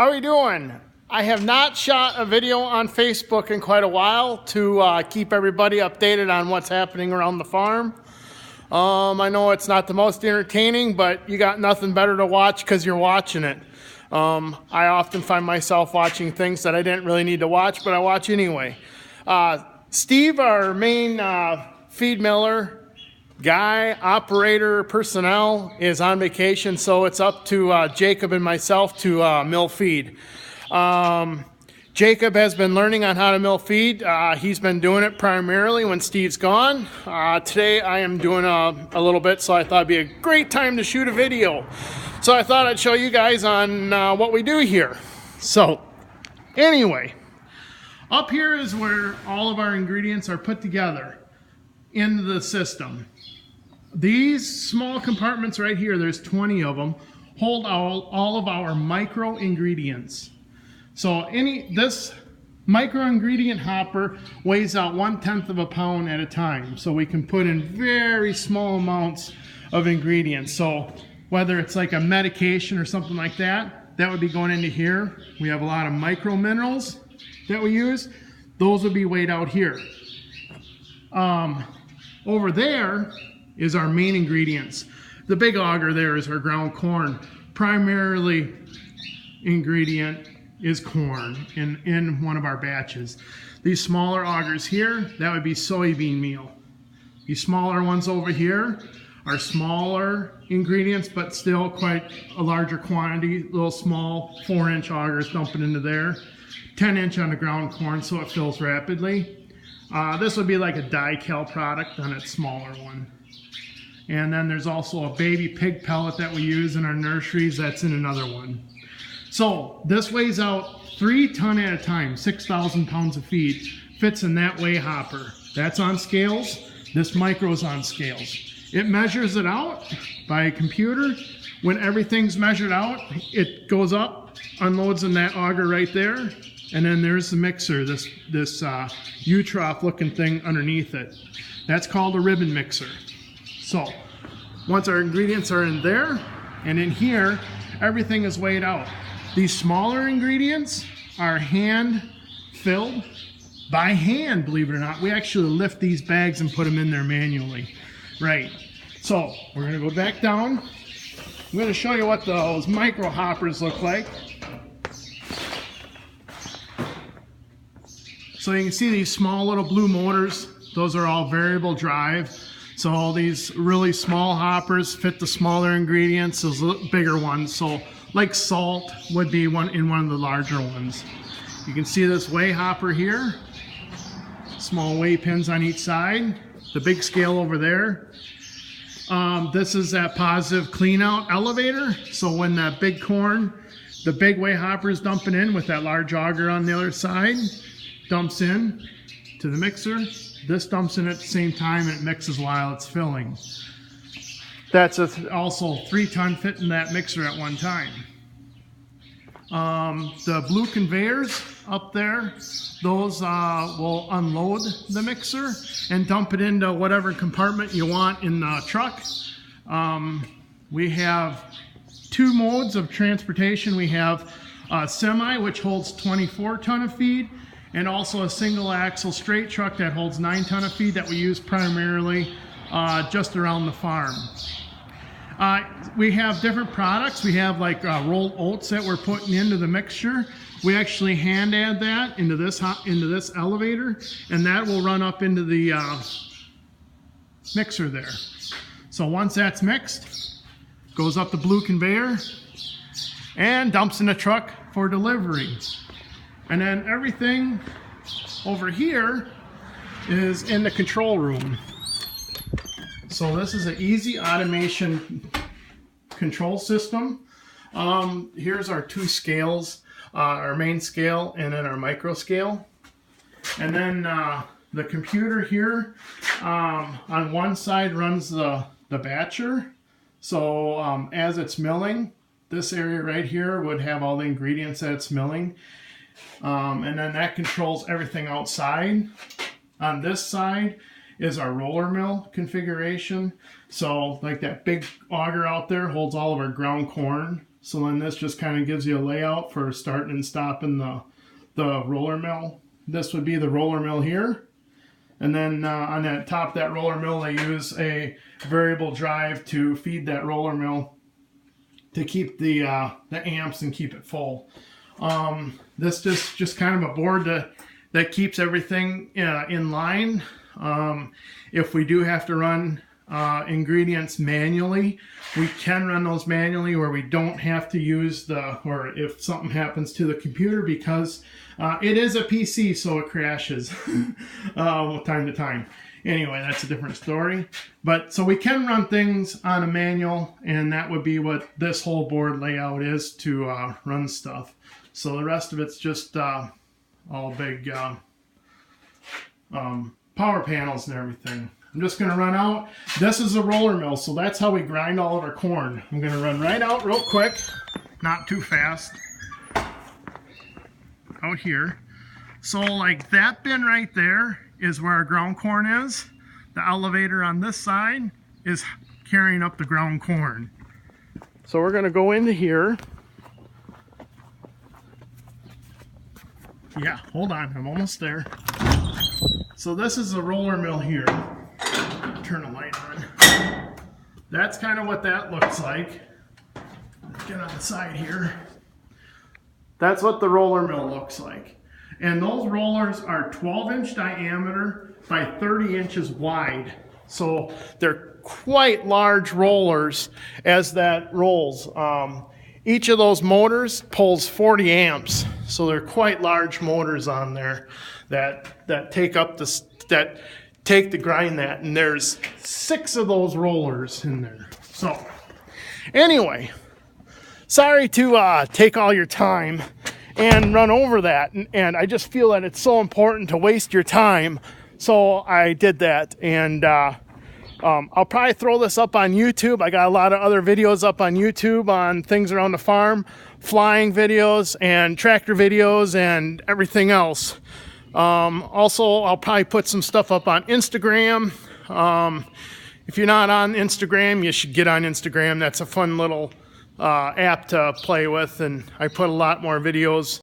How are we doing? I have not shot a video on Facebook in quite a while to keep everybody updated on what's happening around the farm. I know it's not the most entertaining, but you got nothing better to watch because you're watching it. I often find myself watching things that I didn't really need to watch, but I watch anyway. Steve, our main feed miller guy, operator, personnel, is on vacation, so it's up to Jacob and myself to mill feed. Jacob has been learning on how to mill feed. He's been doing it primarily when Steve's gone. Today I am doing a little bit, so I thought it'd be a great time to shoot a video. So I thought I'd show you guys on what we do here. So anyway, up here is where all of our ingredients are put together into the system. These small compartments right here, there's 20 of them, hold all of our micro ingredients. So this micro ingredient hopper weighs out 1/10 of a pound at a time. So we can put in very small amounts of ingredients. So whether it's like a medication or something like that, that would be going into here. We have a lot of micro minerals that we use. Those would be weighed out here. Over there is our main ingredients. The big auger there is our ground corn. Primarily ingredient is corn in one of our batches. These smaller augers here, that would be soybean meal. These smaller ones over here are smaller ingredients, but still quite a larger quantity. Little small 4-inch augers dumping into there. 10-inch on the ground corn, so it fills rapidly. This would be like a die-cal product on its smaller one. And then there's also a baby pig pellet that we use in our nurseries. That's in another one. So this weighs out 3 tons at a time, 6,000 pounds of feed. Fits in that weigh hopper. That's on scales. This micro's on scales. It measures it out by a computer. When everything's measured out, it goes up, unloads in that auger right there. And then there's the mixer, this U-trough looking thing underneath it. That's called a ribbon mixer. So once our ingredients are in there and in here, everything is weighed out. These smaller ingredients are hand filled by hand, believe it or not. We actually lift these bags and put them in there manually. Right. So we're going to go back down. I'm going to show you what those micro hoppers look like. So you can see these small little blue motors. Those are all variable drive. So all these really small hoppers fit the smaller ingredients, those bigger ones. So like salt would be in one of the larger ones. You can see this weigh hopper here. Small weigh pins on each side. The big scale over there. This is that positive clean out elevator. So when that big corn, the big weigh hopper is dumping in with that large auger on the other side, dumps in to the mixer. This dumps in at the same time and it mixes while it's filling. That's also 3-ton fit in that mixer at one time. The blue conveyors up there, those will unload the mixer and dump it into whatever compartment you want in the truck. We have 2 modes of transportation. We have a semi, which holds 24 ton of feed, and also a single axle straight truck that holds 9 ton of feed that we use primarily just around the farm. We have different products. We have like rolled oats that we're putting into the mixture. We actually hand add that into this elevator, and that will run up into the mixer there. So once that's mixed, goes up the blue conveyor and dumps in a truck for delivery. And then everything over here is in the control room. So this is an easy automation control system. Here's our 2 scales, our main scale and then our micro scale. And then the computer here on one side runs the batcher. So as it's milling, this area right here would have all the ingredients that it's milling. And then that controls everything outside. On this side is our roller mill configuration. So like that big auger out there holds all of our ground corn. So then this just kind of gives you a layout for starting and stopping the roller mill. This would be the roller mill here. And then on that top of that roller mill, they use a variable drive to feed that roller mill to keep the amps and keep it full. This just kind of a board that keeps everything in line. If we do have to run ingredients manually, we can run those manually, where we don't have to use or if something happens to the computer, because it is a PC, so it crashes time to time. Anyway, that's a different story. But so we can run things on a manual, and that would be what this whole board layout is to run stuff. So the rest of it's just all big power panels and everything. I'm just going to run out. This is a roller mill, so that's how we grind all of our corn. I'm going to run right out real quick, not too fast, out here. So like that bin right there is where our ground corn is. The elevator on this side is carrying up the ground corn. So we're going to go into here. Yeah, hold on, I'm almost there. So this is a roller mill here. Turn the light on. That's kind of what that looks like. Let's get on the side here. That's what the roller mill looks like. And those rollers are 12-inch diameter by 30 inches wide. So they're quite large rollers as that rolls. Each of those motors pulls 40 amps. So they're quite large motors on there that take up take to grind that, and there's 6 of those rollers in there. So anyway, sorry to take all your time and run over that, and I just feel that it's so important to waste your time, so I did that. And I'll probably throw this up on YouTube. I got a lot of other videos up on YouTube on things around the farm, flying videos and tractor videos and everything else. Also, I'll probably put some stuff up on Instagram. If you're not on Instagram, you should get on Instagram. That's a fun little app to play with, and I put a lot more videos